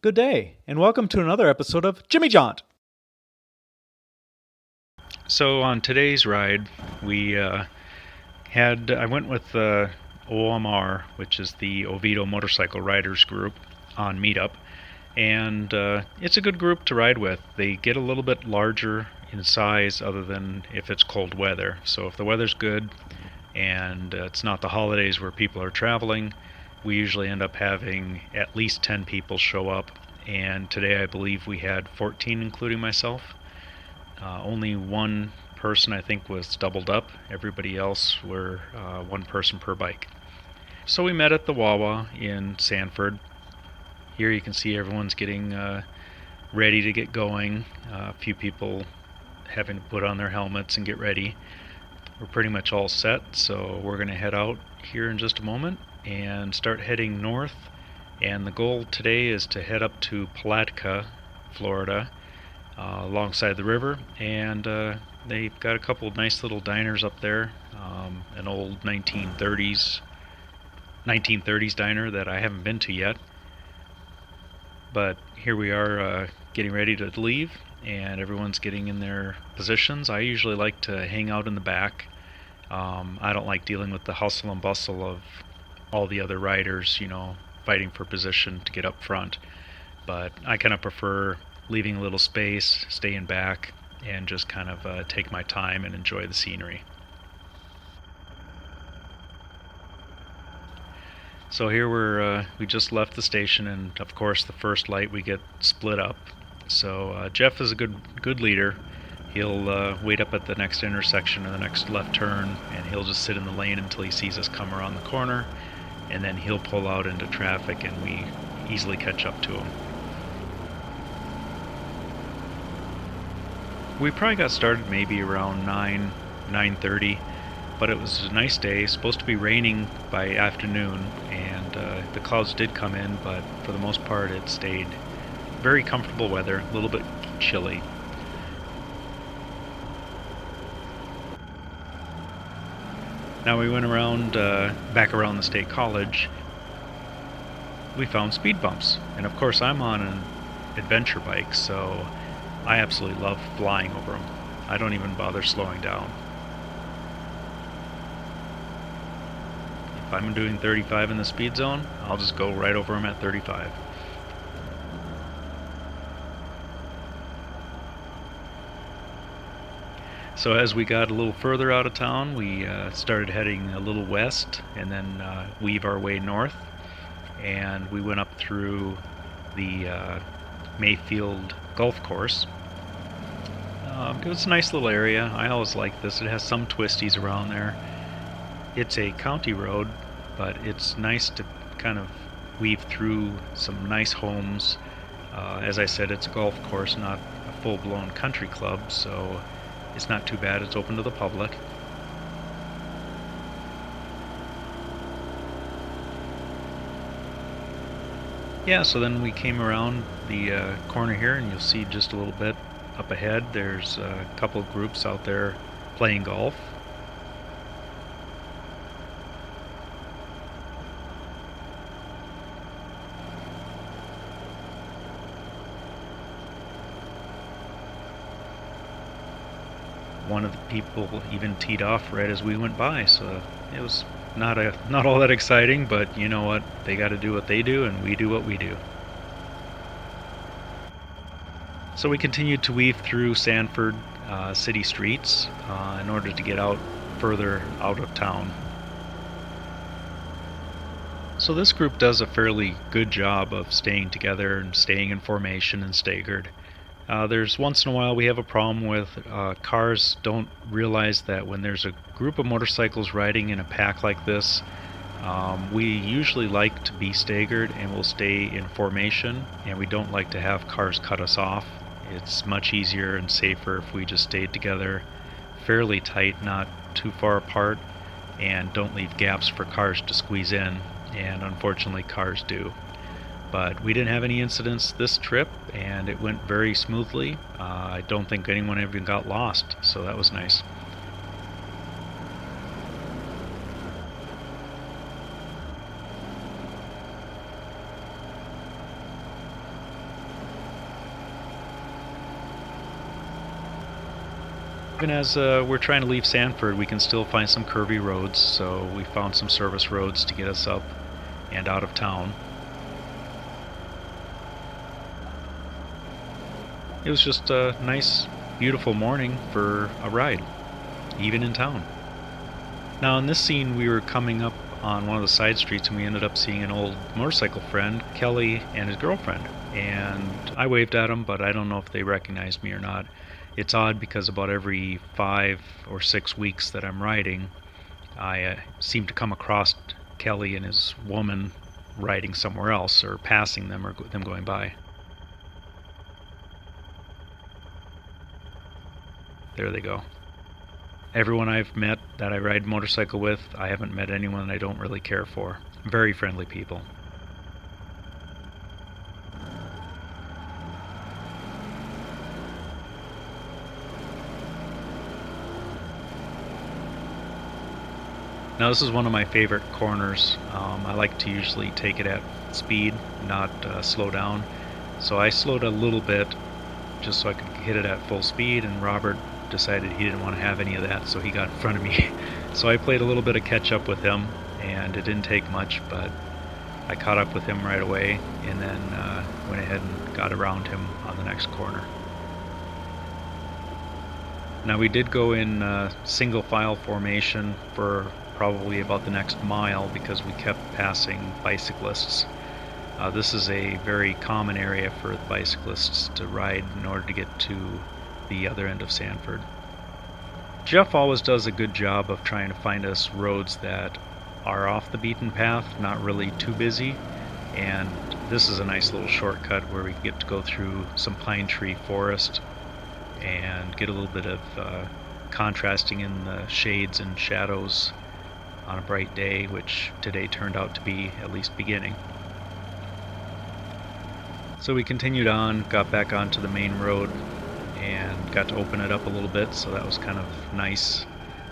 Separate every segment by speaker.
Speaker 1: Good day, and welcome to another episode of Jimmy Jaunt.
Speaker 2: So on today's ride, I went with OMR, which is the Oviedo Motorcycle Riders Group, on Meetup, and it's a good group to ride with. They get a little bit larger in size, other than if it's cold weather. So if the weather's good and it's not the holidays where people are traveling, we usually end up having at least 10 people show up. And today I believe we had 14, including myself. Only one person, I think, was doubled up. Everybody else were one person per bike. So we met at the Wawa in Sanford. Here you can see everyone's getting ready to get going. A few people having to put on their helmets and get ready. We're pretty much all set, so we're going to head out here in just a moment and start heading north. And the goal today is to head up to Palatka, Florida, alongside the river, and they've got a couple of nice little diners up there. An old 1930s diner that I haven't been to yet. But here we are getting ready to leave, and everyone's getting in their positions. I usually like to hang out in the back. I don't like dealing with the hustle and bustle of all the other riders, fighting for position to get up front. But I kind of prefer leaving a little space, staying back, and just kind of take my time and enjoy the scenery. So here we just left the station, and of course the first light we get split up. So Jeff is a good leader. He'll wait up at the next intersection or the next left turn, and he'll just sit in the lane until he sees us come around the corner, and then he'll pull out into traffic and we easily catch up to him. We probably got started maybe around 9:30, but it was a nice day. Supposed to be raining by afternoon, and the clouds did come in, but for the most part it stayed very comfortable weather, a little bit chilly. Now we went around, back around the State College. We found speed bumps, and of course I'm on an adventure bike, so I absolutely love flying over them. I don't even bother slowing down. If I'm doing 35 in the speed zone, I'll just go right over them at 35. So as we got a little further out of town, we started heading a little west and then weave our way north. And we went up through the Mayfield Golf Course. It was a nice little area. I always like this. It has some twisties around there. It's a county road, but it's nice to kind of weave through some nice homes. As I said, it's a golf course, not a full-blown country club, so it's not too bad. It's open to the public. Yeah, so then we came around the corner here, and you'll see just a little bit up ahead there's a couple of groups out there playing golf. One of the people even teed off right as we went by, so it was not all that exciting, but you know what? They got to do what they do, and we do what we do. So we continued to weave through Sanford city streets in order to get further out of town. So this group does a fairly good job of staying together and staying in formation and staggered. There's once in a while we have a problem with cars don't realize that when there's a group of motorcycles riding in a pack like this, we usually like to be staggered and we'll stay in formation, and we don't like to have cars cut us off. It's much easier and safer if we just stayed together fairly tight, not too far apart, and don't leave gaps for cars to squeeze in, and unfortunately cars do. But we didn't have any incidents this trip, and it went very smoothly. I don't think anyone even got lost, so that was nice. Even as we're trying to leave Sanford, we can still find some curvy roads, so we found some service roads to get us up and out of town. It was just a nice, beautiful morning for a ride, even in town. Now in this scene we were coming up on one of the side streets and we ended up seeing an old motorcycle friend, Kelly, and his girlfriend. And I waved at them, but I don't know if they recognized me or not. It's odd because about every 5 or 6 weeks that I'm riding, I seem to come across Kelly and his woman riding somewhere else or passing them or them going by. There they go. Everyone I've met that I ride motorcycle with, I haven't met anyone I don't really care for. Very friendly people. Now this is one of my favorite corners. I like to usually take it at speed, not slow down. So I slowed a little bit just so I could hit it at full speed, and Robert decided he didn't want to have any of that, so he got in front of me. So I played a little bit of catch up with him, and it didn't take much, but I caught up with him right away, and then went ahead and got around him on the next corner. Now we did go in single file formation for probably about the next mile because we kept passing bicyclists. This is a very common area for the bicyclists to ride in order to get to the other end of Sanford. Jeff always does a good job of trying to find us roads that are off the beaten path, not really too busy, and this is a nice little shortcut where we get to go through some pine tree forest and get a little bit of contrasting in the shades and shadows on a bright day, which today turned out to be at least beginning. So we continued on, got back onto the main road, and got to open it up a little bit, so that was kind of nice.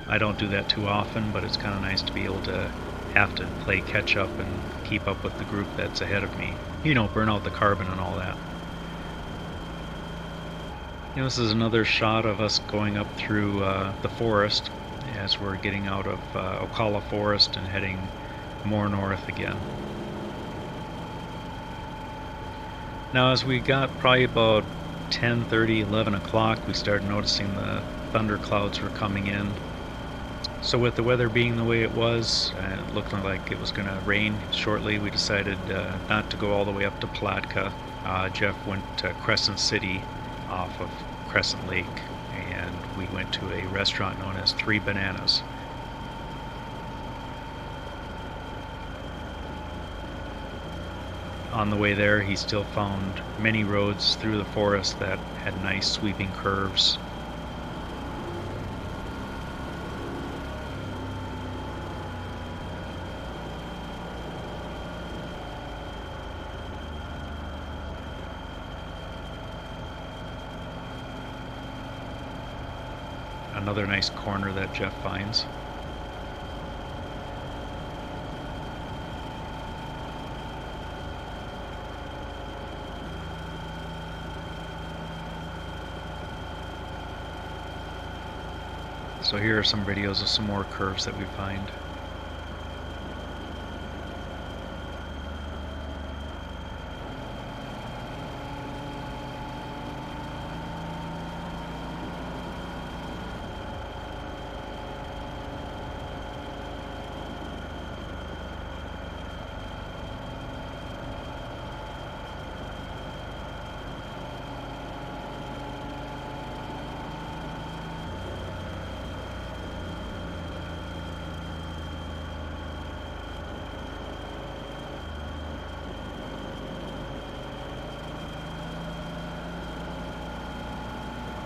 Speaker 2: I don't do that too often, but it's kind of nice to be able to have to play catch up and keep up with the group that's ahead of me. You know, burn out the carbon and all that. You know, this is another shot of us going up through the forest as we're getting out of Ocala Forest and heading more north again. Now as we got probably about 10:30, 11 o'clock, we started noticing the thunder clouds were coming in. So with the weather being the way it was, and it looked like it was going to rain shortly, we decided not to go all the way up to Palatka. Jeff went to Crescent City off of Crescent Lake, and we went to a restaurant known as Three Bananas. On the way there, he still found many roads through the forest that had nice sweeping curves. Another nice corner that Jeff finds. So here are some videos of some more curves that we find.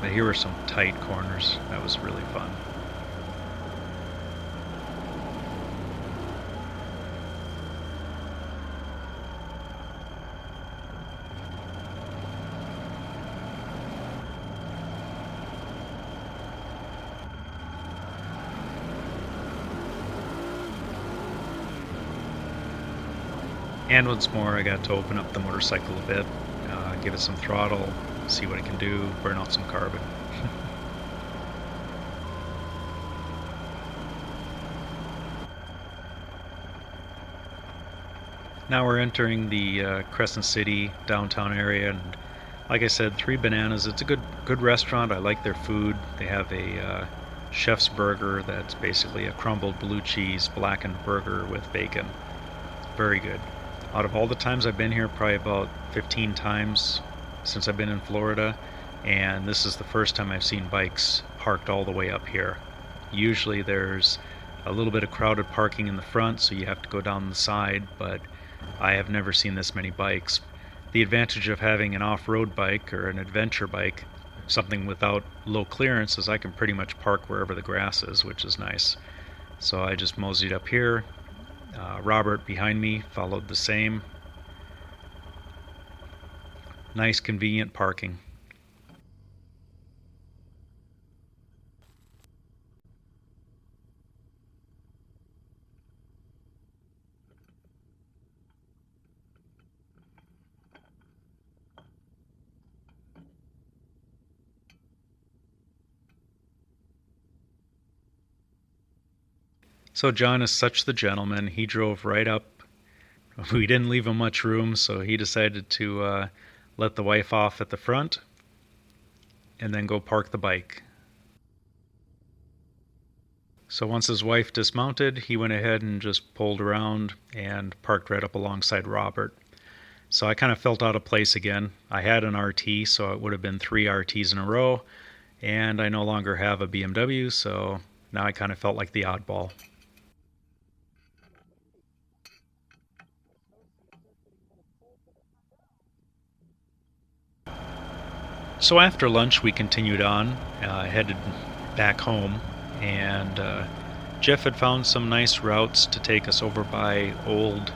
Speaker 2: But here were some tight corners. That was really fun. And once more, I got to open up the motorcycle a bit, give it some throttle, see what it can do, burn out some carbon. Now we're entering the Crescent City downtown area, and like I said, Three Bananas. It's a good restaurant. I like their food. They have a chef's burger that's basically a crumbled blue cheese blackened burger with bacon. Very good. Out of all the times I've been here, probably about 15 times since I've been in Florida, and this is the first time I've seen bikes parked all the way up here. Usually there's a little bit of crowded parking in the front, so you have to go down the side, but I have never seen this many bikes. The advantage of having an off-road bike or an adventure bike, something without low clearance, is I can pretty much park wherever the grass is, which is nice. So I just moseyed up here. Robert behind me followed the same. Nice convenient parking. So John is such the gentleman. He drove right up. We didn't leave him much room, so he decided to let the wife off at the front and then go park the bike. So once his wife dismounted, he went ahead and just pulled around and parked right up alongside Robert. So I kind of felt out of place again. I had an RT, so it would have been 3 RTs in a row, and I no longer have a BMW, so now I kind of felt like the oddball. So after lunch, we continued on, headed back home, and Jeff had found some nice routes to take us over by old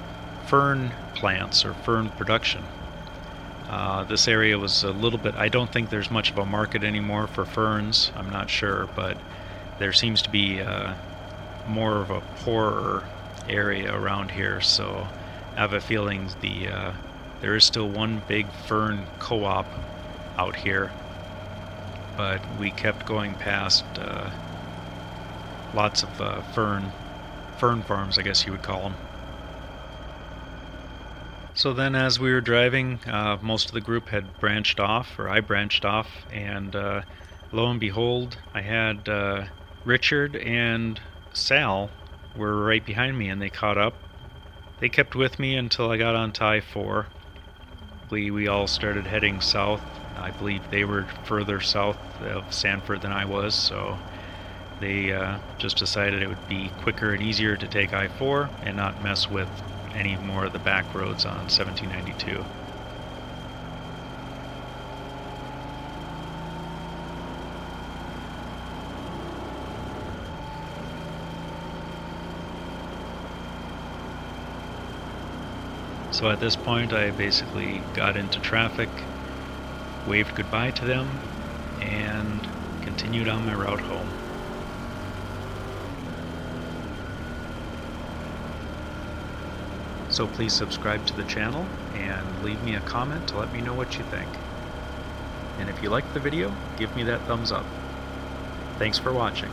Speaker 2: fern plants or fern production. This area was a little bit, I don't think there's much of a market anymore for ferns, I'm not sure, but there seems to be more of a poorer area around here, so I have a feeling there is still one big fern co-op out here, but we kept going past lots of fern farms, I guess you would call them. So then as we were driving, most of the group had branched off, or I branched off, and lo and behold, I had Richard and Sal were right behind me, and they caught up. They kept with me until I got on I-4. We all started heading south. I believe they were further south of Sanford than I was, so they just decided it would be quicker and easier to take I-4 and not mess with any more of the back roads on 1792. So at this point I basically got into traffic, waved goodbye to them, and continued on my route home. So please subscribe to the channel and leave me a comment to let me know what you think. And if you liked the video, give me that thumbs up. Thanks for watching.